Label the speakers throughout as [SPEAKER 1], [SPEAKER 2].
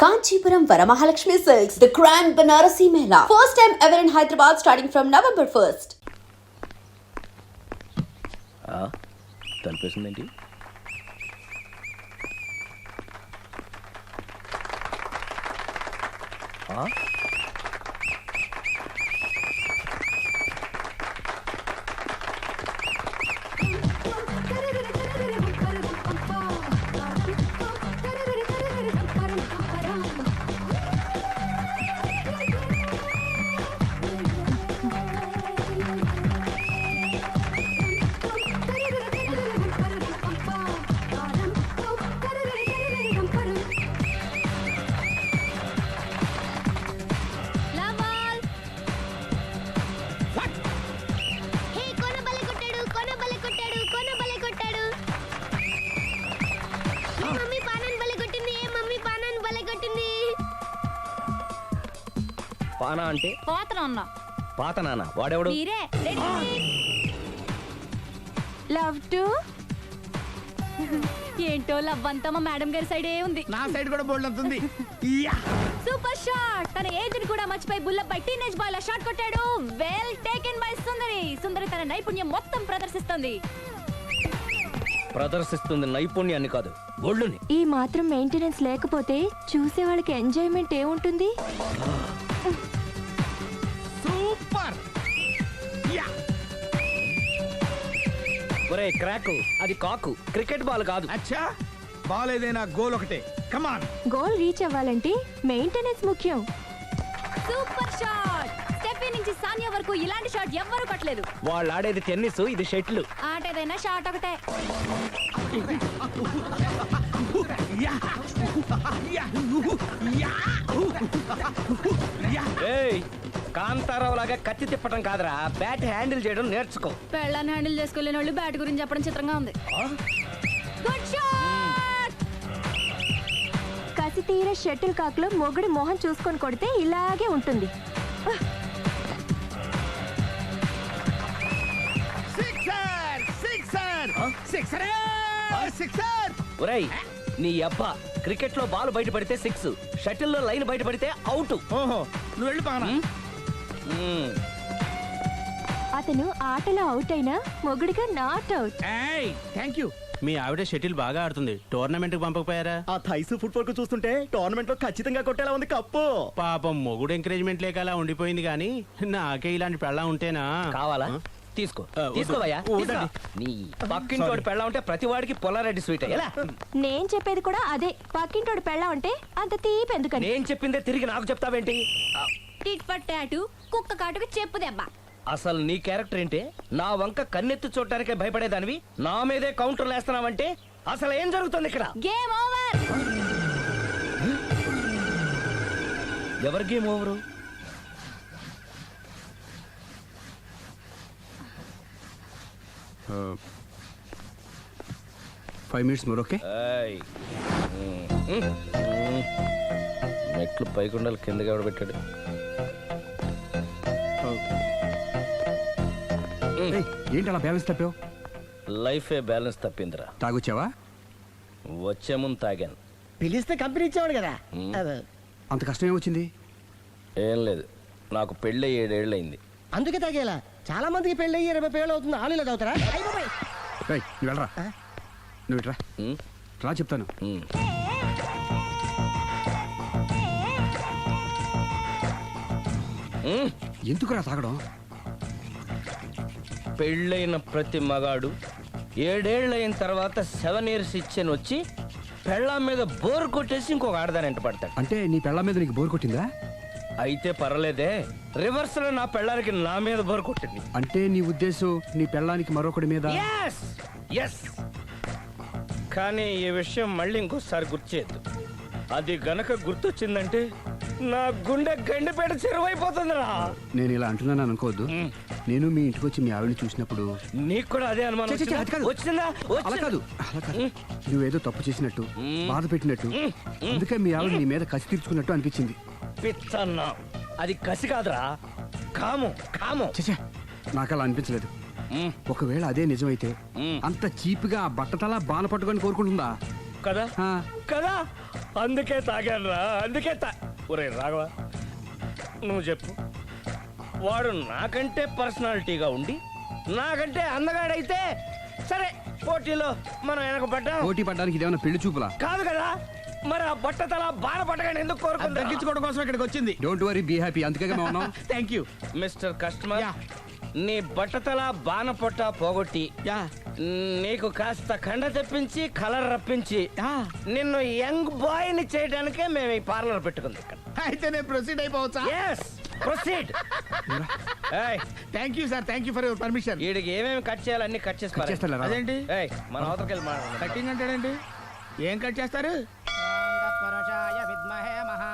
[SPEAKER 1] Kanchipuram Varamahalakshmi Silks, the Grand Banarasi Mela. First time ever in Hyderabad starting from November 1st.
[SPEAKER 2] తలిపేసిందేంటి? పానా అంటే పాత నాన్న వాడెవడు?
[SPEAKER 3] Love to ఏంటో love అంతా మా మేడం గారి సైడే ఉంది.
[SPEAKER 4] నా సైడ్ కూడా బోల్డ్ అవుతుంది.
[SPEAKER 3] Super shot. తన ఏజ్ ని కూడా మర్చిపోయి బుల్లెట్ బై టీనేజ్ బాయ్ లా షాట్ కొట్టాడు. Well taken by Sundari. Sundari తన నైపుణ్యం మొత్తం ప్రదర్శిస్తుంది
[SPEAKER 2] నైపుణ్యాన్ని కాదు, ఒళ్ళుని.
[SPEAKER 3] ఈ మాత్రం మెయింటెనెన్స్ లేకపోతే చూసే వాళ్ళకి ఎంజాయ్మెంట్ ఏముంటుంది?
[SPEAKER 4] సూపర్.
[SPEAKER 2] ఒరే క్రాక్, అది కాకు, క్రికెట్ బాల్ కాదు.
[SPEAKER 4] అచ్చా, బాల్ ఏదైనా గోల్ ఒకటే. కమాన్.
[SPEAKER 3] గోల్ రీచ్ అవ్వాలంటే మెయింటెనెన్స్ ముఖ్యం. Super shot. స్టెఫీ నుంచి సానియా వరకు ఇలాంటి షాట్ ఎవ్వరూ కొట్టలేదు.
[SPEAKER 2] వాళ్ళు ఆడేది టెన్నిస్, ఇది షటిల్.
[SPEAKER 3] ఆట ఏదైనా షాట్ ఒకటే.
[SPEAKER 2] కాంతారావు లాగా కత్తి తిప్పటం కాదురా, బ్యాట్ హ్యాండిల్ చేయడం నేర్చుకో.
[SPEAKER 3] పెళ్ళాన్ని హ్యాండిల్ చేసుకోలేని వాళ్ళు బ్యాట్ గురించి చెప్పడం చిత్రంగా ఉంది. Good shot. కసి తీర షటిల్ కాక్ లో మొగుడి మొహం చూసుకొని కొడితే ఇలాగే ఉంటుంది.
[SPEAKER 4] Sixer sixer sixer sixer.
[SPEAKER 2] ఒరేయ్ నీ అబ్బా, క్రికెట్ లో బాల్ బయట పడితే 6, షటిల్ లో లైన్ బయట పడితే అవుట్.
[SPEAKER 4] ఓహో, నువ్వు వెళ్ళి పానా.
[SPEAKER 3] అతను ఆటలో అవుట్ అయినా మొగుడిగా నాట్ అవుట్.
[SPEAKER 4] ఏయ్ థాంక్యూ.
[SPEAKER 5] మీ ఆవిడ షటిల్ బాగా ఆడుతుంది, టోర్నమెంట్ కి పంపకపోయారా?
[SPEAKER 6] ఆ థైస్ ఫుట్బాల్ కు చూస్తుంటే టోర్నమెంట్ లో ఖచ్చితంగా కొట్టేలా ఉంది కప్పు.
[SPEAKER 5] పాపం మొగుడు ఎంకరేజ్మెంట్ లేక అలా ఉండిపోయింది గానీ నాకే ఇలాంటి పెళ్ళ ఉంటేనా.
[SPEAKER 2] కావాలా? తీసుకో, తీసుకోవయ్యా. నీ పక్కింటోడి పెళ్ళ ఉంటే ప్రతి వాడికి పొలారెడ్డి స్వీట్. ఎలా?
[SPEAKER 3] నేను చెప్పేది కూడా అదే. పక్కింటోడు పెళ్ళ ఉంటే అంత తీపి ఎందుకని?
[SPEAKER 2] నేను చెప్పిందే తిరిగి నాకు చెప్తావేంటి?
[SPEAKER 3] టిట్ ఫర్ టాటూ, కుక్క కాటుకు చెప్పు దెబ్బ.
[SPEAKER 2] అసలు నీ క్యారెక్టర్ ఏంటి? నా వంక కన్నెత్తి చూడటానికే భయపడేదానివి నా మీదే కౌంటర్లు వేస్తున్నావంటే అసలు ఏం జరుగుతుంది ఇక్కడ?
[SPEAKER 3] Game over.
[SPEAKER 2] ఎవరి game over?
[SPEAKER 5] 5 minutes more, okay?
[SPEAKER 2] మెట్లు పైకుండాలి, కిందకి ఎవడ పెట్టాడు?
[SPEAKER 5] ఏంటి అలా బ్యాలెన్స్ తప్పావు?
[SPEAKER 2] లైఫే బ్యాలెన్స్ తప్పిందిరా.
[SPEAKER 5] తాగొచ్చావా?
[SPEAKER 2] వచ్చే ముందు తాగాను.
[SPEAKER 6] పిలిస్తే కంపెనీ ఇచ్చేవాడు కదా.
[SPEAKER 5] అంత కష్టం ఏమొచ్చింది?
[SPEAKER 2] ఏం లేదు, నాకు పెళ్ళి 7 ఏళ్ళు అయింది.
[SPEAKER 6] అందుకే తాగేలా. చాలా మందికి పెళ్ళి 20 ఏళ్ళు అవుతుంది. ఆలు ఇలా తాగుతారా?
[SPEAKER 5] నువ్వు వెళ్ళరా, నువ్వు ఇట్రా రా చెప్తాను. ఎందుకురా తాగడం?
[SPEAKER 2] పెళ్ళైన ప్రతి మగాడు 7 ఏళ్ళు అయిన తర్వాత 7 years ఇచ్చాను వచ్చి పెళ్ళాం మీద బోర్ కొట్టేసి ఇంకొక ఆడదాని ఎంట పడతాడు.
[SPEAKER 5] అంటే నీ పెళ్ళ మీద నీకు బోర్ కొట్టిందా?
[SPEAKER 2] అయితే పర్లేదే, రివర్స్ లో నా పెళ్ళానికి నా మీద బోర్ కొట్టింది.
[SPEAKER 5] అంటే నీ ఉద్దేశం నీ పెళ్ళానికి మరొకటి మీద?
[SPEAKER 2] కానీ ఈ విషయం మళ్ళీ ఇంకోసారి గుర్తు చేయొద్దు. అది గనక గుర్తొచ్చిందంటే నా గుండె గండిపేట చెరువైపోతుందిరా.
[SPEAKER 5] నేను ఇలా అంటున్నాను అనుకోవద్దు. నేను మీ ఇంటికి వచ్చి మీ ఆవిడని చూసినప్పుడు
[SPEAKER 2] నీకు కూడా అదే అనుమానం వచ్చిందా?
[SPEAKER 5] అలా కాదు, నువ్వేదో తప్పు చేసినట్టు, బాధ పెట్టినట్టు, అందుకే మీ ఆవిడ నీ మీద కసి తీర్చుకున్నట్టు అనిపించింది.
[SPEAKER 2] పిచ్చన్నా, అది కసి కాదురా, కాము కాము.
[SPEAKER 5] నాకు అలా అనిపించలేదు. ఒకవేళ అదే నిజమైతే అంత చీప్గా బట్టతలా బాన పట్టుకొని కోరుకుంటుందా?
[SPEAKER 2] కదా
[SPEAKER 5] ఆ,
[SPEAKER 2] కదా అందుకే తాగాను రా అందుకే ఒరే రాఘవ నువ్వు చెప్పు వాడు నాకంటే పర్సనాలిటీగా ఉండి నాకంటే అందగాడైతే సరే పోటీలో మనం వెనక పడ్డాం
[SPEAKER 5] పోటీ పడ్డానికి ఇదేమన్నా పెళ్లి చూపులా?
[SPEAKER 2] కాదు కదా మరి ఆ బట్టతల బాధ పట్టగానే ఎందుకు
[SPEAKER 4] అది
[SPEAKER 2] కోరుకుంటా
[SPEAKER 4] తగ్గించుకోవడం కోసం ఇక్కడికి వచ్చింది.
[SPEAKER 5] Don't worry, be happy. అందుకే మేము ఉన్నాం.
[SPEAKER 4] Thank you.
[SPEAKER 2] మిస్టర్ కస్టమర్
[SPEAKER 4] యా.
[SPEAKER 2] నీ బట్టతల బాణ పొట్ట పోగొట్టి
[SPEAKER 4] యా
[SPEAKER 2] నీకు కాస్త కండ తెప్పించి కలర్ రప్పించి
[SPEAKER 4] యా.
[SPEAKER 2] నిన్ను యంగ్ బాయ్ ని చేయడానికే మేము ఈ పార్లర్ పెట్టుకుంది ఇక్కడ
[SPEAKER 4] అయితే నేను ప్రొసీడ్ అయిపోవచ్చా?
[SPEAKER 2] Yes proceed
[SPEAKER 4] thank you sir, thank you for your permission.
[SPEAKER 2] వీడికి ఏమేమి కట్ చేయాలి అన్ని కట్ చేసి పారేయ్.
[SPEAKER 5] చేస్తారా?
[SPEAKER 4] అదేంటి
[SPEAKER 2] ఏయ్, మన అవతలకి వెళ్ళి మాట్లాడదాం.
[SPEAKER 4] కటింగ్ అంటాడేంటి? ఏం కట్ చేస్తారు?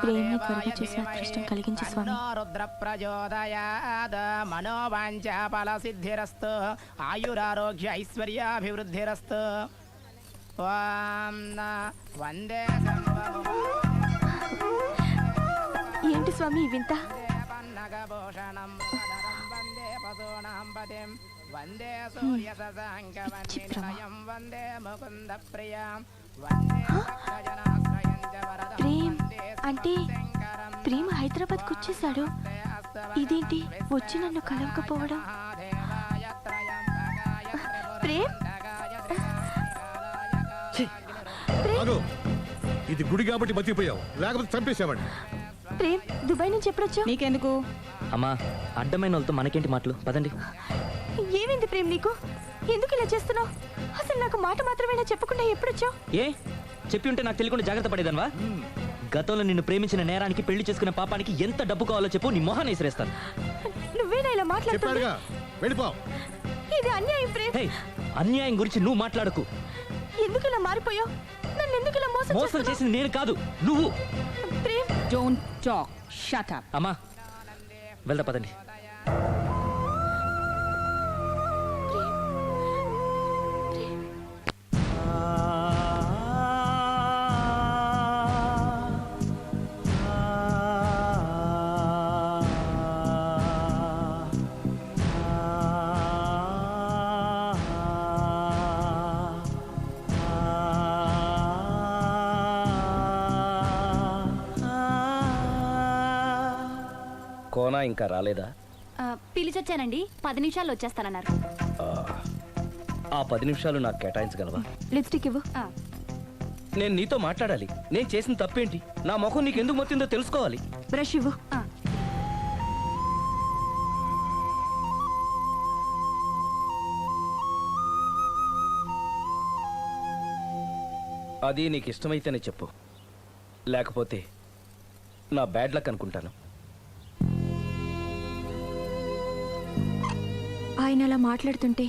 [SPEAKER 3] ప్రేమని త్వరగా చేసి అదృష్టం కలిగించు స్వామి.
[SPEAKER 7] రుద్ర ప్రచోదయాద్ మనోవాంఛ ఫల సిద్ధిరస్తు ఆయురారోగ్య ఐశ్వర్యాభివృద్ధిరస్తు. ఓం వందే
[SPEAKER 3] ఏంటి స్వామి వింత?
[SPEAKER 7] పన్నగభూషణం వందే పశూనాం పతిం వందే సూర్య శశాంక వన్నిలయం వందే ముకుంద ప్రియం వందే భక్తజనాశ్రయం చ వరదం
[SPEAKER 3] ప్రేమ్
[SPEAKER 7] వందే
[SPEAKER 3] అంటే
[SPEAKER 7] శంకరం.
[SPEAKER 3] ప్రేమ హైదరాబాద్ కు వచ్చేసాడు. ఇదేంటి వచ్చి నన్ను కలవకపోవడం? ప్రేమ్
[SPEAKER 8] ఆగు. ఇది గుడి కాబట్టి బతికిపోయావు, లేకపోతే చంపేసేవాడిని.
[SPEAKER 3] ప్రేమ్ దుబాయ్ నుంచి ఎప్పుడొచ్చావు?
[SPEAKER 9] నీకెందుకు
[SPEAKER 10] అమ్మా అడ్డమైన వాళ్ళతో మనకేంటి మాటలు, పదండి.
[SPEAKER 3] ఏమైంది ప్రేమ్ నీకు? ఎందుకు ఇలా చేస్తున్నావు? అసలు నాకు మాట మాత్రమేనా చెప్పకుండా ఎప్పుడొచ్చావు?
[SPEAKER 10] ఏ చెప్పి ఉంటే నాకు తెలియకుండా జాగ్రత్త పడేదన్వా? గతంలో నిన్ను ప్రేమించిన నేరానికి, పెళ్లి చేసుకున్న పాపానికి ఎంత డబ్బు కావాలో చెప్పు, నీ మొహాన్ని విసిరేస్తాను.
[SPEAKER 3] నువ్వేనా ఇలా మాట్లాడుతున్నా?
[SPEAKER 8] చెప్పాడుగా, వెళ్ళిపో.
[SPEAKER 3] ఇది అన్యాయం ప్రేమ్.
[SPEAKER 10] హే, అన్యాయం గురించి నువ్వు మాట్లాడకు.
[SPEAKER 3] ఎందుకు ఇలా మారిపోయావు? నన్ను ఎందుకు ఇలా మోసం
[SPEAKER 10] మోసం
[SPEAKER 3] చేస్తున్నావు?
[SPEAKER 10] చేసింది నేను కాదు, నువ్వు.
[SPEAKER 3] Prem
[SPEAKER 9] don't talk, shut up.
[SPEAKER 10] అమ్మా వెళ్దా పదండి.
[SPEAKER 2] కోనా ఇంకా రాలేదా?
[SPEAKER 3] పిలిచొచ్చానండి, 10 నిమిషాల్లో వచ్చేస్తానన్నారు.
[SPEAKER 2] ఆ 10 నిమిషాలు నాకు కేటాయించగలవా?
[SPEAKER 3] లిప్స్టిక్ ఇవ్వు.
[SPEAKER 2] నేను నీతో మాట్లాడాలి. నేను చేసిన తప్పేంటి, నా ముఖం నీకు ఎందుకు మొత్తిందో తెలుసుకోవాలి.
[SPEAKER 3] బ్రష్ ఇవ్వు.
[SPEAKER 2] అది నీకు ఇష్టమైతేనే చెప్పు, లేకపోతే నా బ్యాడ్ లక్ అనుకుంటాను.
[SPEAKER 3] ఆయన అలా మాట్లాడుతుంటే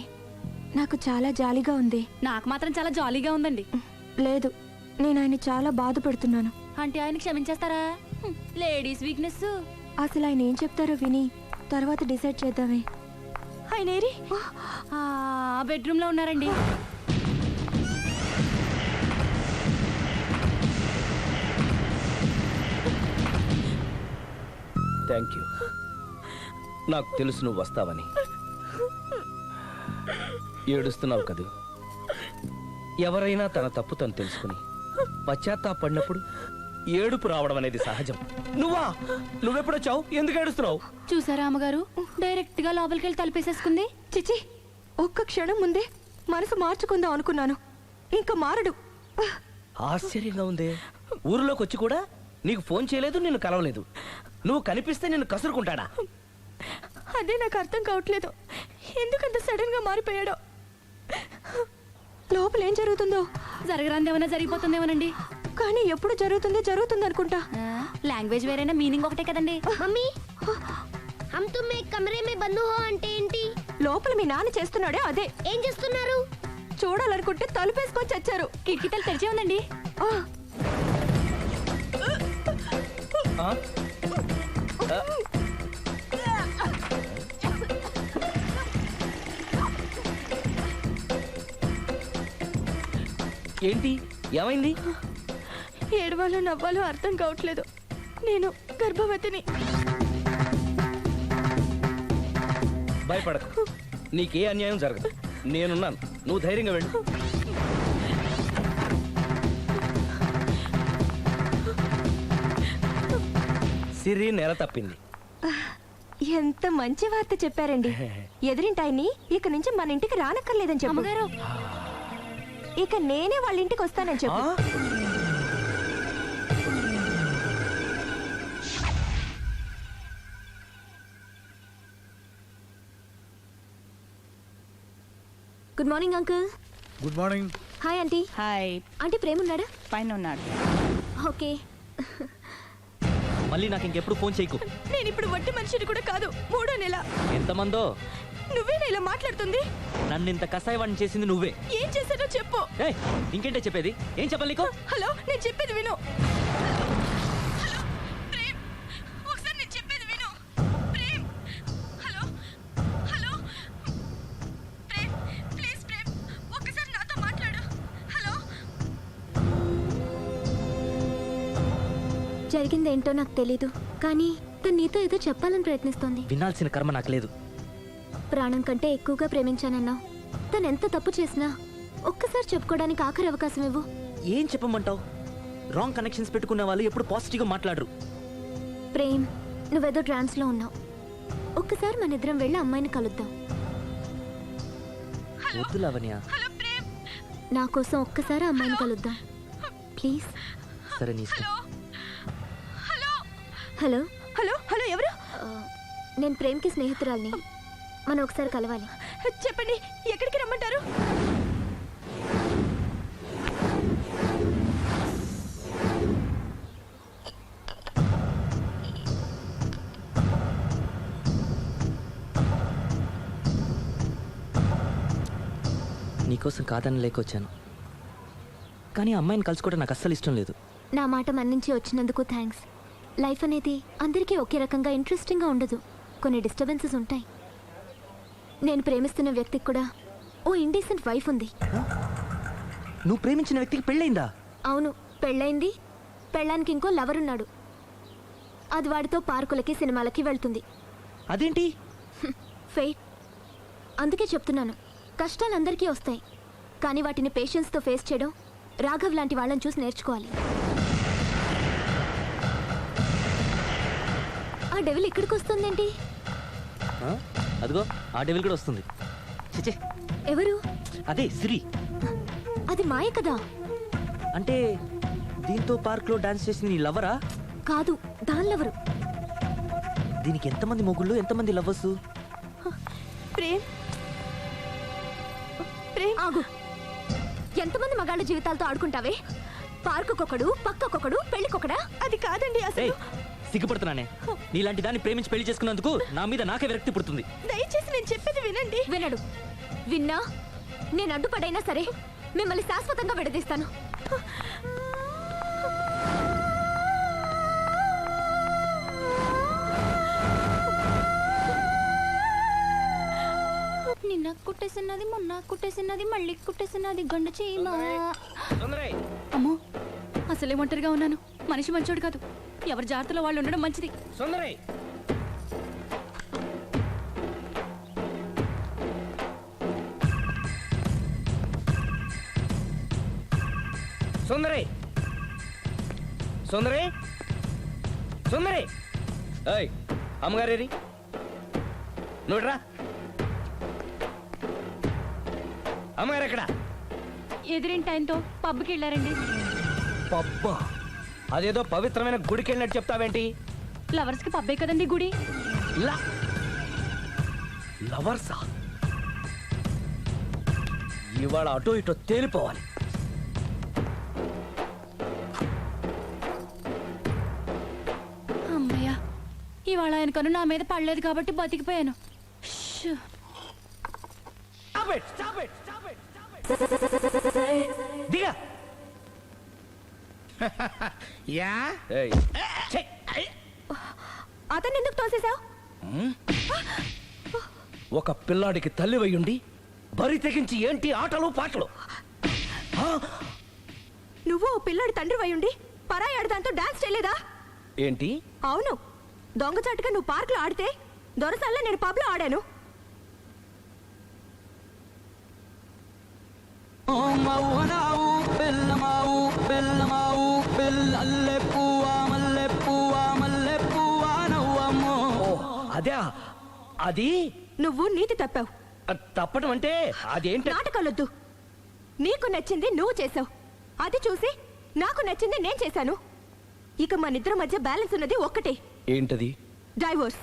[SPEAKER 3] నాకు చాలా జాలీగా ఉంది.
[SPEAKER 9] నాకు మాత్రం చాలా జాలీగా ఉందండి.
[SPEAKER 3] లేదు, నేను ఆయన చాలా బాధపడుతున్నాను.
[SPEAKER 9] అంటే ఆయన క్షమించేస్తారా? Ladies weakness.
[SPEAKER 3] అసలు ఆయన ఏం చెప్తారో విని తర్వాత డిసైడ్ చేద్దామే. ఆయన ఏరి?
[SPEAKER 9] బెడ్రూమ్ లో ఉన్నారండి.
[SPEAKER 2] Thank you. నాకు తెలుసు నువ్వు వస్తావని. ఏడుస్తున్నావు కదూ. ఎవరైనా తన తప్పు తను తెలుసుకుని పశ్చాత్తాపడినప్పుడు ఏడుపు రావడం అనేది సహజం. నువ్వెప్పుడొచ్చావు? ఎందుకు ఏడుస్తున్నావు?
[SPEAKER 9] చూసారా అమ్మగారు, డైరెక్ట్ గా లోపలికి వెళ్ళి తలుపేసేసుకుంది.
[SPEAKER 3] చిచి, ఒక్క క్షణం ముందే మనసు మార్చుకుందాం అనుకున్నాను. ఇంకా మారడు.
[SPEAKER 2] ఆశ్చర్యంగా ఉందే. ఊరిలోకి వచ్చి కూడా నీకు ఫోన్ చేయలేదు, నిన్ను కలవలేదు. నువ్వు కనిపిస్తే నిన్ను కసురుకుంటాడా?
[SPEAKER 3] అదే నాకు అర్థం కావట్లేదు. ఎందుకంత సడన్ గా మారిపోయాడో. లోపల ఏం జరుగుతుందో.
[SPEAKER 9] జరగరాందేమన్నా జరిగిపోతుందేమోనండి.
[SPEAKER 3] కానీ ఎప్పుడు జరుగుతుంది అనుకుంటా.
[SPEAKER 9] లాంగ్వేజ్ వేరైనా మీనింగ్ ఒకటే కదండి.
[SPEAKER 11] మమ్మీ हम तुम एक कमरे में बंद हो అంటే ఏంటి?
[SPEAKER 3] లోపల మీ నాన్న చేస్తున్నాడే అదే.
[SPEAKER 11] ఏం చేస్తున్నారు?
[SPEAKER 3] చూడాలనుకుంటే తలుపేసుకొని చచ్చారు.
[SPEAKER 9] కిటికీ తలుపు తెరిచే ఉందండి.
[SPEAKER 2] ఏంటి, ఏమైంది?
[SPEAKER 3] ఏడవాలో నవ్వాలో అర్థం కావట్లేదు. నేను గర్భవతిని.
[SPEAKER 2] భయపడకు, నీకే అన్యాయం జరగదు. నేనున్నాను, నువ్వు ధైర్యంగా వెళ్ళు. సిరి నెల తప్పింది.
[SPEAKER 3] ఎంత మంచి వార్త చెప్పారండి. ఎదురింటాయని ఇక నుంచి మన ఇంటికి రానక్కర్లేదని చెప్పు. అమ్మగారు, ఇక నేనే వాళ్ళ ఇంటికి వస్తానని చెప్పు. Good morning uncle.
[SPEAKER 8] Good morning.
[SPEAKER 3] Hi aunty.
[SPEAKER 7] Hi.
[SPEAKER 3] Aunty Prema ఉన్నాడా?
[SPEAKER 7] పైన ఉన్నాడు.
[SPEAKER 3] ఓకే.
[SPEAKER 10] మళ్ళీ నాకు ఇంకెప్పుడు ఫోన్ చేయకు.
[SPEAKER 3] నేను ఇప్పుడు వట్టి మనిషిని కూడా కాదు, 3వ నెల.
[SPEAKER 10] ఎంతమందో
[SPEAKER 3] నువ్వేనా ఇలా మాట్లాడుతుంది?
[SPEAKER 10] నన్ను ఇంత కసాయవాడిని చేసింది నువ్వే.
[SPEAKER 3] ఏం చేశానో చెప్పు.
[SPEAKER 10] ఏయ్, ఇంకేంటే చెప్పేది? ఏం చెప్పాలి నీకు?
[SPEAKER 3] హలో, నేను చెప్పేది విను. హలో ప్రేమ్, ఒకసారి నేను చెప్పేది విను. Prem, hello hello Prem, please Prem, ఒకసారి నాతో మాట్లాడు. హలో. జరిగిందేంటో నాకు తెలీదు, కానీ తను నీతో ఏదో చెప్పాలని ప్రయత్నిస్తోంది.
[SPEAKER 10] వినాల్సిన కర్మ నాకు లేదు.
[SPEAKER 3] ప్రాణం కంటే ఎక్కువగా ప్రేమించానన్నావు. తను ఎంత తప్పు చేసినా ఒక్కసారి చెప్పుకోవడానికి ఆఖరి అవకాశం ఇవ్వు.
[SPEAKER 10] ఏం చెప్పమంటావు? రాంగ్ కనెక్షన్స్ పెట్టుకున్న వాళ్ళు ఎప్పుడు పాజిటివ్గా మాట్లాడరు.
[SPEAKER 3] ప్రేమ్, నువ్వేదో ట్రాన్స్ లో ఉన్నావు. ఒక్కసారి మన ఇద్దరం వెళ్ళి అమ్మాయిని కలుద్దాం.
[SPEAKER 10] వద్దు లావణ్య.
[SPEAKER 3] నా కోసం ఒక్కసారి అమ్మాయిని కలుద్దాం ప్లీజ్.
[SPEAKER 10] సరే, నీ ఇష్టం.
[SPEAKER 3] హలో హలో హలో, ఎవరు? నేను ప్రేమ్కి స్నేహితురాల్ని. మనం ఒకసారి కలవాలి. చెప్పండి, ఎక్కడికి రమ్మంటారు?
[SPEAKER 10] నీకోసం కాదని లేకొచ్చాను, కానీ అమ్మాయిని కలుసుకోవడం నాకు అస్సలు ఇష్టం లేదు.
[SPEAKER 3] నా మాట మన్నించి వచ్చినందుకు థ్యాంక్స్. లైఫ్ అనేది అందరికీ ఒకే రకంగా ఇంట్రెస్టింగ్గా ఉండదు. కొన్ని డిస్టర్బెన్సెస్ ఉంటాయి. నేను ప్రేమిస్తున్న వ్యక్తికి కూడా ఓ ఇండీసెంట్ వైఫ్ ఉంది.
[SPEAKER 10] నువ్వు ప్రేమించిన వ్యక్తికి పెళ్ళైందా?
[SPEAKER 3] అవును, పెళ్ళైంది. పెళ్ళానికి ఇంకో లవర్ ఉన్నాడు. అది వాడితో పార్కులకి సినిమాలకి వెళ్తుంది.
[SPEAKER 10] అదేంటి?
[SPEAKER 3] ఫెయిట్. అందుకే చెప్తున్నాను, కష్టాలు అందరికీ వస్తాయి, కానీ వాటిని పేషెన్స్తో ఫేస్ చేయడం రాఘవ్ లాంటి వాళ్ళని చూసి నేర్చుకోవాలి. ఆ డెవిల్ ఇక్కడికి వస్తుందేంటి?
[SPEAKER 10] అదిగో ఆ డెవిల్ కూడా వస్తుంది. చిచే,
[SPEAKER 3] ఎవరు?
[SPEAKER 10] అదే సిరి.
[SPEAKER 3] అది మాయ కదా.
[SPEAKER 10] అంటే దీంతో పార్క్ లో డాన్స్ చేసిన నీ లవరా?
[SPEAKER 3] కాదు, దానిలెవరు?
[SPEAKER 10] దీనికి ఎంతమంది మొగుళ్ళు, ఎంతమంది లవర్స్?
[SPEAKER 3] ప్రేమ్, ప్రేమ్ ఆగు. ఎంతమంది మగాళ్ళ జీవితాలతో ఆడుకుంటావే? పార్కుకొకడు, పక్కకొకడు, పెళ్ళికొకడా? అది కాదండి అసలు.
[SPEAKER 10] సిగ్గుపడుతున్నానే. నీలాంటి దాన్ని ప్రేమించి పెళ్లి చేసుకున్నందుకు నా మీద నాకే విరక్తి పుడుతుంది.
[SPEAKER 3] దయచేసి నేను చెప్పేది వినండి. వినడు. విన్నా నేను అడ్డుపడైనా సరే మిమ్మల్ని శాశ్వతంగా విడదీస్తాను. నిన్న కుట్టేసినది, మొన్న కుట్టేసినది, మళ్ళీ కుట్టేసినది గండ చీమ.
[SPEAKER 9] అమ్మో, అసలే ఒంటరిగా ఉన్నాను. మనిషి మంచోడు కాదు. ఎవరి జాగ్రత్తలో వాళ్ళు ఉండడం మంచిది.
[SPEAKER 2] సుందరి, సుందరి, సుందరి, సుందరి. ఏయ్, అమ్మగారేరి, నువ్వురా. అమ్మగారు ఎక్కడ?
[SPEAKER 9] ఎదిరింటి ఆయనతో పబ్కి వెళ్ళారండి.
[SPEAKER 2] పబ్బా? అదేదో పవిత్రమైన గుడికి వెళ్ళినట్టు చెప్తావేంటి?
[SPEAKER 9] లవర్స్ కి పబ్బే కదండి గుడి.
[SPEAKER 2] లవర్సా? ఇవాళ అటో ఇటో తేలిపోవాలి.
[SPEAKER 9] అమ్మయ్య, ఇవాళ ఆయన కను నా మీద పడలేదు కాబట్టి బతికిపోయాను. షూ.
[SPEAKER 2] దిగా.
[SPEAKER 4] యా,
[SPEAKER 3] అతన్ని ఎందుకు తోసేశావు?
[SPEAKER 2] ఒక పిల్లాడికి తల్లి వయ్యుండి బరి తెగించి ఏంటి ఆటలు పాటలు?
[SPEAKER 3] నువ్వు ఓ పిల్లాడి తండ్రి వయ్యుండి పరాయి ఆడదాంతో డాన్స్ చేయలేదా?
[SPEAKER 2] ఏంటి?
[SPEAKER 3] అవును, దొంగచాటుగా నువ్వు పార్క్ లో ఆడితే దొరసల్లా నేను పబ్ లో ఆడాను.
[SPEAKER 6] బెల్లమావు బెల్లమావు బెల్లల్లె పువ్వా మల్లె పువ్వా మల్లె పువ్వా
[SPEAKER 2] అదే అది
[SPEAKER 9] నువ్వు నీతి తప్పావు.
[SPEAKER 2] తప్పటం అంటే అదేంటి?
[SPEAKER 9] నాటకాలొద్దు. నీకు నచ్చింది నువ్వు చేసావు, అది చూసి నాకు నచ్చింది నేను చేశాను. ఇక మన ఇద్దరి మధ్య బ్యాలెన్స్ ఉన్నది ఒక్కటే,
[SPEAKER 2] ఏంటది?
[SPEAKER 9] డైవోర్స్.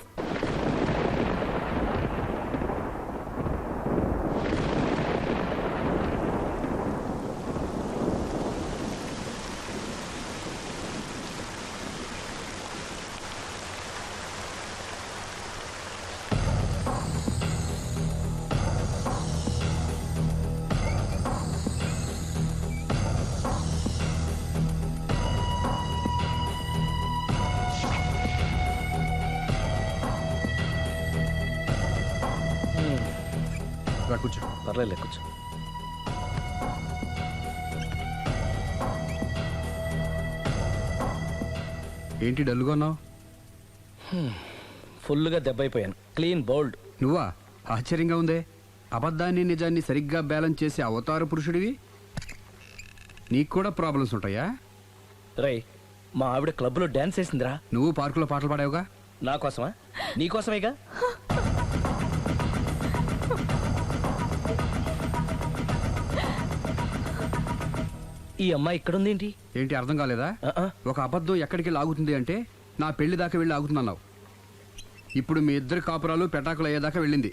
[SPEAKER 5] రా కూర్చో.
[SPEAKER 2] పర్లేదు కూర్చో.
[SPEAKER 5] ఏంటి డల్గా ఉన్నావు?
[SPEAKER 2] ఫుల్గా దెబ్బైపోయాను. Clean bowled.
[SPEAKER 5] నువ్వా? ఆశ్చర్యంగా ఉందే. అబద్ధాన్ని నిజాన్ని సరిగ్గా బ్యాలెన్స్ చేసే అవతార పురుషుడివి. నీకు కూడా ప్రాబ్లమ్స్ ఉంటాయా?
[SPEAKER 2] రై, మా ఆవిడ క్లబ్లో డ్యాన్స్ వేసిందిరా.
[SPEAKER 5] నువ్వు పార్కులో పాటలు పాడావుగా.
[SPEAKER 2] నా కోసమా? నీకోసమేగా. ఈ అమ్మాయి ఇక్కడుంది ఏంటి?
[SPEAKER 5] ఏంటి అర్థం కాలేదా? ఒక అబద్ధం ఎక్కడికి లాగుతుంది అంటే నా పెళ్లి దాకా వెళ్ళి ఆగుతుందన్నావు. ఇప్పుడు మీ ఇద్దరి కాపురాలు పెటాకులు అయ్యేదాకా వెళ్ళింది.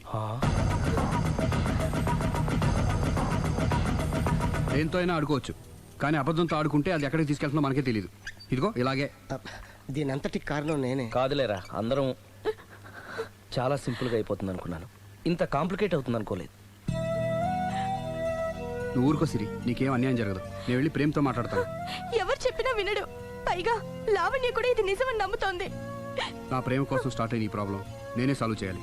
[SPEAKER 5] దేంతో అయినా ఆడుకోవచ్చు, కానీ అబద్ధంతో ఆడుకుంటే అది ఎక్కడికి తీసుకెళ్తుందో మనకే తెలియదు. ఇదిగో ఇలాగే.
[SPEAKER 6] దీని అంతటి కారణం నేనే.
[SPEAKER 2] కాదులేరా, అందరం చాలా సింపుల్గా అయిపోతుంది అనుకున్నాను. ఇంత కాంప్లికేట్ అవుతుంది అనుకోలేదు.
[SPEAKER 5] నువ్వు ఊరుకో సిరి, నీకేం అన్యాయం జరగదు. నేను వెళ్ళి ప్రేమతో మాట్లాడతాను.
[SPEAKER 9] ఎవరు చెప్పినా వినడు. పైగా లావణ్య కూడా ఇది నిజమని నమ్ముతోంది.
[SPEAKER 5] నా ప్రేమ కోసం స్టార్ట్ అయిన ఈ ప్రాబ్లం నేనే సాల్వ్ చేయాలి.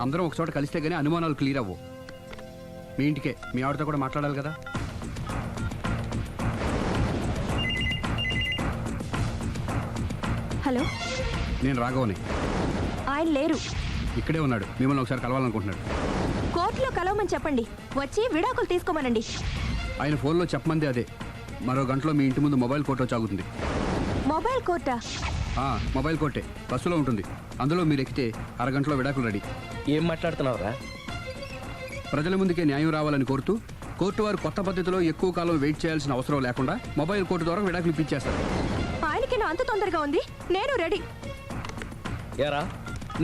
[SPEAKER 5] అందరం ఒక చోట కలిస్తే గానీ అనుమానాలు క్లియర్ అవ్వవు. మీ ఇంటికే, మీ ఆవిడతో కూడా మాట్లాడాలి కదా.
[SPEAKER 9] హలో,
[SPEAKER 5] నేను రాఘవని.
[SPEAKER 9] ఆయన లేరు.
[SPEAKER 5] ఇక్కడే ఉన్నాడు. మిమ్మల్ని ఒకసారి కలవాలనుకుంటున్నాడు.
[SPEAKER 9] కోర్టులో కలవమని చెప్పండి, వచ్చి విడాకులు తీసుకోమనండి.
[SPEAKER 5] ఆయన ఫోన్లో చెప్పమంది అదే. మరో గంటలో మీ ఇంటి ముందు మొబైల్ కోర్టు వచ్చి ఆగుతుంది.
[SPEAKER 9] మొబైల్ కోర్టా?
[SPEAKER 5] మొబైల్ కోర్టే బస్సులో ఉంటుంది. అందులో మీరు ఎక్కితే అరగంటలో విడాకులు రెడీ.
[SPEAKER 2] ఏం మాట్లాడుతున్నావురా?
[SPEAKER 5] ప్రజల ముందుకే న్యాయం రావాలని కోరుతూ కోర్టు వారు కొత్త పద్ధతిలో ఎక్కువ కాలం వెయిట్ చేయాల్సిన అవసరం లేకుండా మొబైల్ కోర్టు ద్వారా విడాకులు ఇప్పించేస్తారు.
[SPEAKER 9] ఆయనకి నా అంత తొందరగా ఉంది, నేను రెడీ.
[SPEAKER 2] ఏరా,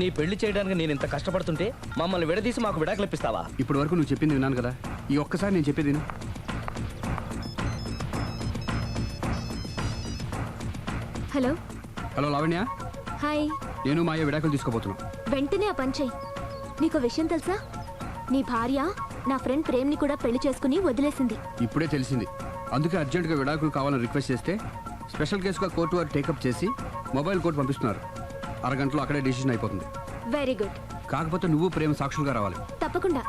[SPEAKER 2] నీ పెళ్లి చేయడానికి నేను ఇంత కష్టపడుతుంటే మమ్మల్ని విడదీసి మాకు విడాకులు ఇప్పిస్తావా?
[SPEAKER 5] ఇప్పటి వరకు నువ్వు చెప్పింది విన్నాను కదా, ఈ ఒక్కసారి నేను చెప్పేది విను.
[SPEAKER 3] హలో.
[SPEAKER 5] Hello Lavanya,
[SPEAKER 3] hi.
[SPEAKER 5] నేను మాయ విడాకులు తీసుకోబోతున్నాను.
[SPEAKER 3] వెంటనే ఆ పని చెయ్యి. నీకు విషయం తెలుసా? నీ భార్య నా ఫ్రెండ్ ప్రేమ్ని కూడా పెళ్లి చేసుకుని వదిలేసింది.
[SPEAKER 5] ఇప్పుడే తెలిసింది. అందుకే అర్జెంటుగా విడాకులు కావాలని రిక్వెస్ట్ చేస్తే స్పెషల్ కేసుగా కోర్టు వారు టేకప్ చేసి మొబైల్ కోర్టు పంపిస్తున్నారు. అరగంటలో అక్కడే డిసిషన్ అయిపోతుంది.
[SPEAKER 3] Very good.
[SPEAKER 5] కాకపోతే నువ్వు ప్రేమ సాక్షులుగా రావాలి.
[SPEAKER 3] తప్పకుండా.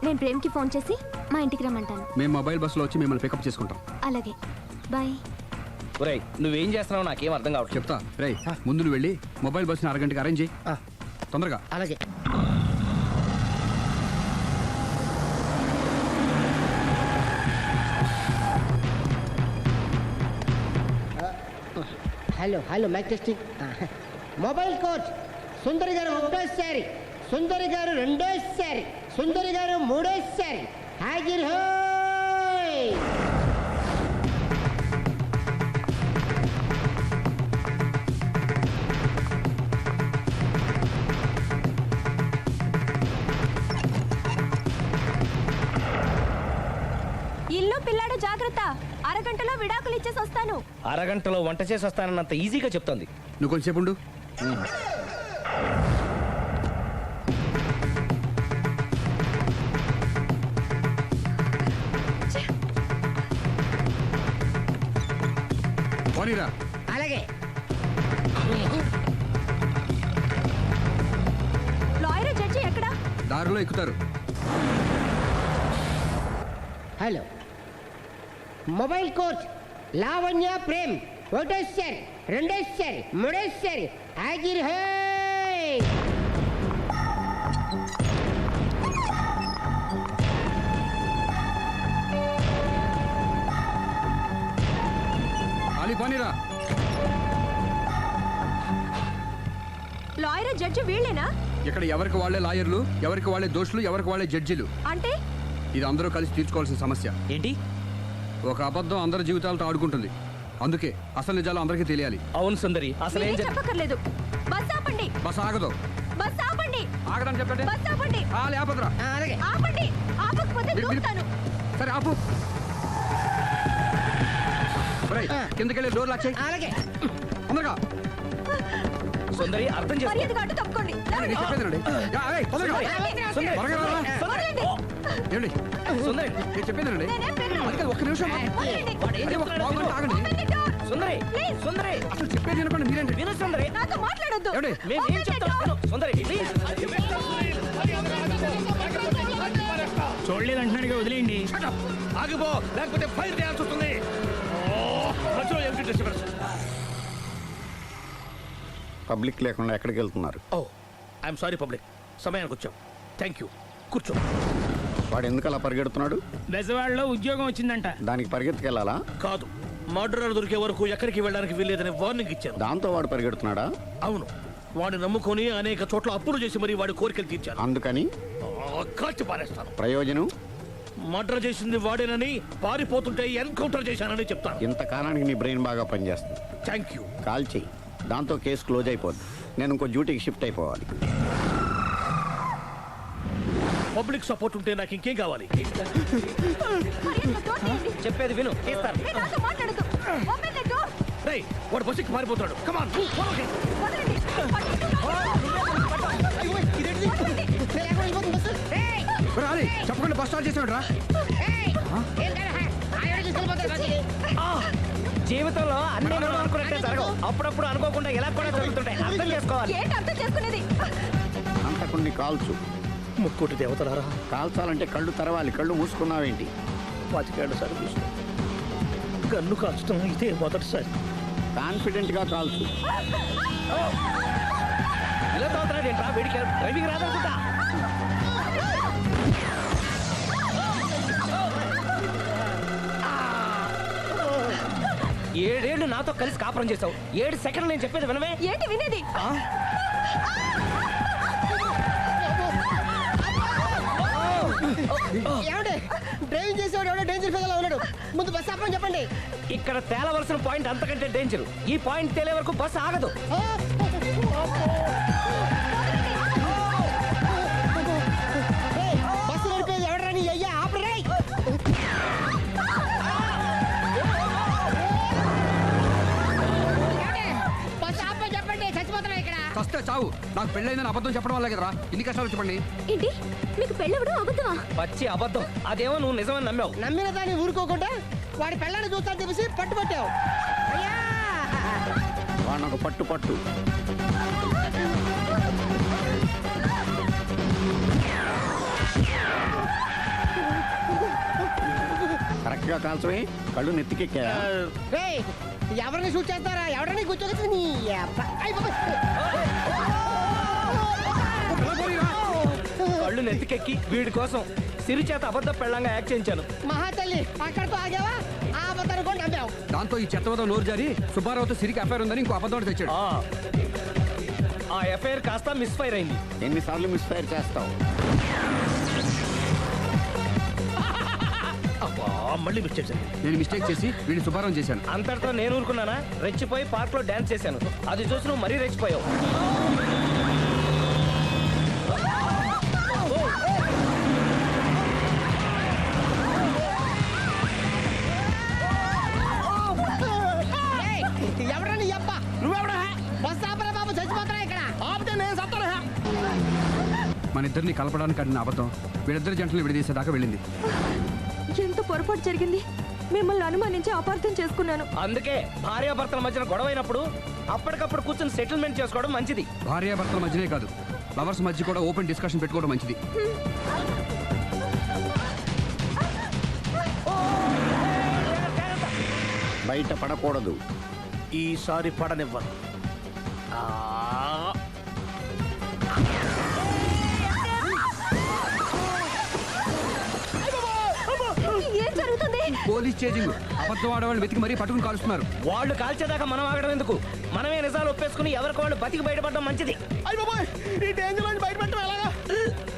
[SPEAKER 3] నేను ప్రేమ్కి ఫోన్ చేసి మా ఇంటికి రమ్మంటాను.
[SPEAKER 5] మేము మొబైల్ బస్సులో వచ్చి మిమ్మల్ని పికప్ చేసుకుంటాం.
[SPEAKER 3] అలాగే, బాయ్.
[SPEAKER 2] ఒరేయ్, నువ్వేం చేస్తున్నావు నాకేం అర్థం కావట్లేదు.
[SPEAKER 5] చెప్తా. రేయ్, ముందు నువ్వు వెళ్ళి మొబైల్ బస్సుని అరగంటకి అరేంజ్ చేయి. తొందరగా.
[SPEAKER 6] అలాగే. Hello hello mike testing. Mobile coach Sundari garu ఒకటోసారి, సుందరి గారు రెండోసారి, సుందరి గారు మూడోసారి. హాజర్ హోయ్.
[SPEAKER 9] ఇల్లు పిల్లాడు జాగ్రత్త. అరగంటలో విడాకులు ఇచ్చేసి వస్తాను.
[SPEAKER 2] అరగంటలో వంట చేసి వస్తానన్నంత ఈజీగా చెప్తోంది.
[SPEAKER 5] నువ్వు కొంచెంసేపు ఉండు. పోనీరా.
[SPEAKER 6] అలాగే.
[SPEAKER 9] లాయర్ జడ్జి ఎక్కడా?
[SPEAKER 5] దారిలో ఎక్కుతారు.
[SPEAKER 6] Hello mobile coach Lavanya Prem ఒకటోసారి, రెండోసారి, మూడోసారి. హాజర్ హోయ్.
[SPEAKER 5] పోనీరా.
[SPEAKER 9] లాయర్ జడ్జి వీళ్ళేనా?
[SPEAKER 5] ఇక్కడ ఎవరికి వాళ్ళే లాయర్లు, ఎవరికి వాళ్ళే దోషులు, ఎవరికి వాళ్ళే జడ్జిలు.
[SPEAKER 9] అంటే
[SPEAKER 5] ఇది అందరూ కలిసి తీర్చుకోవాల్సిన సమస్య.
[SPEAKER 10] ఏంటి?
[SPEAKER 5] ఒక అబద్ధం అందరి జీవితాలతో ఆడుకుంటుంది. అందుకే అసలు నిజాలు అందరికీ తెలియాలి.
[SPEAKER 2] అవును సుందరి, అసలు ఏం
[SPEAKER 9] మీరేం చెప్పక్కర్లేదు. బస్ ఆపండి,
[SPEAKER 5] బస్ ఆగదు.
[SPEAKER 9] బస్ ఆపండి,
[SPEAKER 5] ఆగదని చెప్పండి.
[SPEAKER 9] బస్ ఆపండి,
[SPEAKER 5] లేపద్రా.
[SPEAKER 6] అలాగే
[SPEAKER 9] ఆపండి. ఆపకపోతే దూకుతాను.
[SPEAKER 5] సరే ఆపు. ఒరేయ్, కిందకెళ్ళి డోర్ లాక్ చేయి.
[SPEAKER 6] అలాగే
[SPEAKER 5] తొందరగా.
[SPEAKER 2] సుందరి అర్థం చేసుకో.
[SPEAKER 9] మర్యాదగా అడ్డు తప్పుకోండి.
[SPEAKER 5] నేను చెప్పేదేనండి. తొందరగా.
[SPEAKER 9] వదలండి.
[SPEAKER 5] త్వరగా రారా.
[SPEAKER 9] వదలండి.
[SPEAKER 5] ఏమండి?
[SPEAKER 2] సుందరి
[SPEAKER 5] నేను చెప్పేదేనండి.
[SPEAKER 9] నేనేం చేయను.
[SPEAKER 5] అందుకే ఒక్క నిమిషం.
[SPEAKER 9] వదలండి.
[SPEAKER 5] అదే ఒక పావుగంట ఆగండి.
[SPEAKER 9] Open the door.
[SPEAKER 2] Sundari
[SPEAKER 9] Please.
[SPEAKER 2] సుందరి
[SPEAKER 5] అసలు చెప్పేది వినపండి మీరేంటి?
[SPEAKER 2] విను సుందరి.
[SPEAKER 9] నాతో మాట్లాడొద్దు.
[SPEAKER 5] ఏమండి?
[SPEAKER 2] మేము ఏం
[SPEAKER 9] Open the
[SPEAKER 2] చెప్తాం
[SPEAKER 9] door.
[SPEAKER 2] విను. సుందరి ప్లీజ్.
[SPEAKER 4] చూడలేదు అంటున్నాడుగా, వదిలేయండి.
[SPEAKER 8] ఆగిపో, లేకపోతే ఫైర్ చేయాల్సి వస్తుంది.
[SPEAKER 12] పబ్లిక్ లేకుండా ఎక్కడికి వెళ్తున్నారు?
[SPEAKER 8] ఓ ఐఎమ్ సారీ పబ్లిక్, సమయానికి వచ్చాం. థ్యాంక్ యూ, కూర్చో.
[SPEAKER 12] వాడు ఎందుకు అలా పరిగెడుతున్నాడు?
[SPEAKER 4] బెజవాడలో ఉద్యోగం వచ్చిందంట.
[SPEAKER 12] దానికి పరిగెత్తుకెళ్ళాలా?
[SPEAKER 8] కాదు, మర్డరర్ దొరికే వరకు ఎక్కడికి వెళ్ళడానికి వీల్లేదని వార్నింగ్ ఇచ్చాను.
[SPEAKER 12] దాంతో వాడు పరిగెడుతున్నాడా?
[SPEAKER 8] అవును, వాడిని నమ్ముకొని అనేక చోట్ల అప్పులు చేసి మరి వాడి కోరికలు తీర్చాను.
[SPEAKER 12] అందుకని
[SPEAKER 8] కాల్చి పారేస్తాను.
[SPEAKER 12] ప్రయోజనం?
[SPEAKER 8] మర్డర్ చేసింది వాడేనని, పారిపోతుంటే ఎన్కౌంటర్ చేశానని చెప్తాను.
[SPEAKER 12] ఇంతకాలానికి నీ బ్రెయిన్ బాగా పనిచేస్తుంది.
[SPEAKER 8] Thank you.
[SPEAKER 12] కాల్ చెయ్యి, దాంతో కేసు క్లోజ్ అయిపోద్ది. నేను ఇంకో డ్యూటీకి షిఫ్ట్ అయిపోవాలి.
[SPEAKER 8] పబ్లిక్ సపోర్ట్ ఉంటే నాకు ఇంకేం కావాలి?
[SPEAKER 9] మర్యాదగా door తీయండి.
[SPEAKER 2] చెప్పేది విను, తీస్తారు.
[SPEAKER 9] మీరు నాతో మాట్లాడొద్దు. Open the door.
[SPEAKER 8] రేయ్, వాడు బస్సుకి పారిపోతాడు. కమాన్
[SPEAKER 9] వదలండి.
[SPEAKER 5] రాలి చెప్పకుండా బస్ స్టార్ట్ చేసాడు రా.
[SPEAKER 2] జీవితంలో అన్ని మనం అనుకున్నట్టే జరగవు. అప్పుడప్పుడు అనుకోకుండా ఇలా కూడా జరుగుతుంటాయి. అర్థం చేసుకోవాలి.
[SPEAKER 9] ఏంటి అర్థం చేసుకునేది?
[SPEAKER 12] అంతకుని కాల్చు.
[SPEAKER 8] ముక్కోటి దేవతలారా,
[SPEAKER 12] కాల్చాలంటే కళ్ళు తెరవాలి. కళ్ళు మూసుకున్నావేంటి?
[SPEAKER 8] 25 ఏళ్ల సర్వీస్, గన్ను కాల్చడం ఇదే మొదటిసారి.
[SPEAKER 12] కాన్ఫిడెంట్ గా కాల్చు.
[SPEAKER 2] ఇలా తోతున్నాడు ఏంట్రా? వీడికి డ్రైవింగ్ రాదనుకుంటా. ఏడేళ్ళు నాతో కలిసి కాపురం చేసావు. 7 సెకండ్లు నేను చెప్పేది వినవే.
[SPEAKER 9] ఏంటి వినేది?
[SPEAKER 6] ఏమండి, డ్రైవింగ్ చేసేవాడు ఎవడో డేంజర్ ఫీల్ ఉన్నాడు. ముందు బస్ ఆపని చెప్పండి.
[SPEAKER 2] ఇక్కడ తేలవలసిన పాయింట్ అంతకంటే డేంజర్. ఈ పాయింట్ తేలే వరకు బస్సు ఆగదు.
[SPEAKER 6] బస్సు నడిపేది ఎవడరాని అయ్యా ఆపరే. బస్ ఆపని చెప్పండి, చచ్చిపోతున్నా ఇక్కడ.
[SPEAKER 5] ఫస్ట్ చావు. నాకు పెళ్ళైందని అబద్ధం చెప్పడం వల్ల కదరా ఇన్ని కష్టాలు చెప్పండి.
[SPEAKER 3] ఏంటి మీకు పెళ్ళవడం అబద్ధమా?
[SPEAKER 2] పచ్చి అబద్ధం. అదేమో నువ్వు నిజమని నమ్మావు.
[SPEAKER 6] నమ్మిన దాన్ని ఊరుకోకుండా వాడి పిల్లని చూస్తాను చెప్పేసి పట్టుబట్టావు. అయ్యా
[SPEAKER 12] వాడిని ఒక పట్టు పట్టు. కరెక్ట్ గా కాల్చవే. కళ్ళు నెత్తికెక్కా?
[SPEAKER 6] రేయ్, ఎవరిని షూట్ చేస్తారా? ఎవరిని కూర్చోగచ్చు నీ అబ్బ. అయ్ బాబోయ్.
[SPEAKER 2] కళ్ళు నెత్తికెక్కి వీడి కోసం సిరి చేత అబద్ధ పెళ్ళంగా యాక్ట్ చేయించాను.
[SPEAKER 6] మహాతల్లి, అక్కడితో ఆగావా? ఆ అబద్ధాన్ని కూడా నమ్మావు.
[SPEAKER 5] దాంతో ఈ చెత్తవతో నోరు జారి సుబ్బారావుతో సిరికి అఫైర్ ఉందని ఇంకో అబద్ధం తెచ్చాడు.
[SPEAKER 2] ఆ ఎఫ్ఐఆర్ కాస్త మిస్ఫైర్ అయింది.
[SPEAKER 12] ఎన్నిసార్లు మిస్ఫైర్ చేస్తావు?
[SPEAKER 8] అబ్బా, మళ్ళీ మిస్టేక్ జరిగింది.
[SPEAKER 5] నేను మిస్టేక్ చేసి వీడిని సుబ్బారావు చేశాను.
[SPEAKER 2] అంతటితో నేను ఊరుకున్నానా? రెచ్చిపోయి పార్క్ లో డాన్స్ చేశాను. అది చూసి నువ్వు మరీ రెచ్చిపోయావు.
[SPEAKER 6] ఏయ్, ఎవరని అబ్బ? నువ్వెవడా? బస్ ఆపరా బాబు, చచ్చిపోతారా ఇక్కడ. ఆపితే నేను సత్తారా?
[SPEAKER 5] మన ఇద్దరిని కలపడానికి ఆడిన అబద్ధం వీళ్ళిద్దరి జంటలు విడదీసేదాకా వెళ్ళింది.
[SPEAKER 9] ఎంత పొరపాటు జరిగింది. మిమ్మల్ని అనుమానించి అపార్థం చేసుకున్నాను.
[SPEAKER 2] అందుకే భార్యాభర్తల మధ్యన గొడవైనప్పుడు అప్పటికప్పుడు కూర్చొని సెటిల్మెంట్ చేసుకోవడం మంచిది.
[SPEAKER 5] భార్యాభర్తల మధ్యనే కాదు, లవర్స్ మధ్య కూడా ఓపెన్ డిస్కషన్ పెట్టుకోవడం మంచిది.
[SPEAKER 12] బయట పడకూడదు.
[SPEAKER 8] ఈసారి పడనివ్వను.
[SPEAKER 9] ఏం జరుగుతుంది?
[SPEAKER 5] Police chasing. అబద్ధం ఆడవాళ్ళు వెతికి మరీ పట్టుకుని కాలుస్తున్నారు.
[SPEAKER 2] వాళ్ళు కాల్చేదాకా మనం ఆగడం ఎందుకు? మనమే నిజాలు ఒప్పేసుకుని ఎవరికి వాళ్ళు బతికి బయటపడడం మంచిది.
[SPEAKER 8] ఈ డేంజర్ నుంచి బయటపెట్టడం ఎలాగా?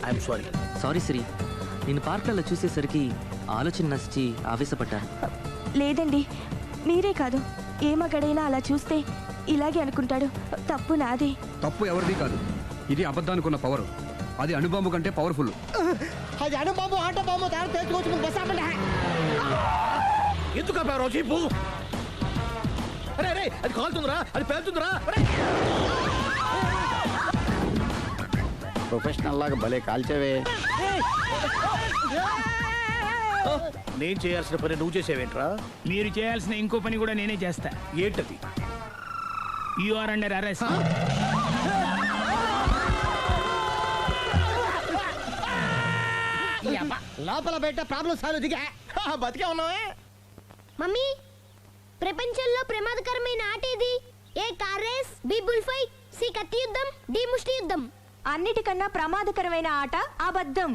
[SPEAKER 8] I'm sorry.
[SPEAKER 10] సారీ శ్రీ, నేను పార్కులలో చూసేసరికి ఆలోచన నచ్చి ఆవేశపడ్డాను.
[SPEAKER 9] లేదండి, మీరే కాదు, ఏ మగాడైనా అలా చూస్తే ఇలాగే అనుకుంటాడు. తప్పు నాదే.
[SPEAKER 5] తప్పు ఎవరిది కాదు. ఇది అబద్ధానికి ఉన్న పవర్. అది అణుబాంబు కంటే పవర్ఫుల్.
[SPEAKER 6] అది అణుబాంబు ఆటో బాంబు తయారు తెచ్చుకోవచ్చు. బస్ ఆపండి.
[SPEAKER 8] ఎందుకు ఆపారో చీపు? అరే అరే, అది కాలుతుందిరా, అది పేలుతుందిరా.
[SPEAKER 12] ప్రొఫెషనల్ లాగా భలే కాల్చేవే.
[SPEAKER 8] నేను చేయాల్సిన పని నువ్వు చేసేవేంట్రా?
[SPEAKER 4] మీరు చేయాల్సిన ఇంకో పని కూడా నేనే చేస్తా.
[SPEAKER 8] ఏంటది?
[SPEAKER 4] You are under arrest.
[SPEAKER 6] లోపల బయట ప్రాబ్లం సాల్వ్ దిగా
[SPEAKER 8] బతికే ఉన్నావే.
[SPEAKER 11] మమ్మీ ప్రపంచంలో ప్రమాదకరమైన ఆట ఏది? A car race, B bull fight, C కత్తి యుద్ధం, డి ముష్టి యుద్ధం.
[SPEAKER 9] అన్నిటికన్నా ప్రమాదకరమైన ఆట అబద్ధం.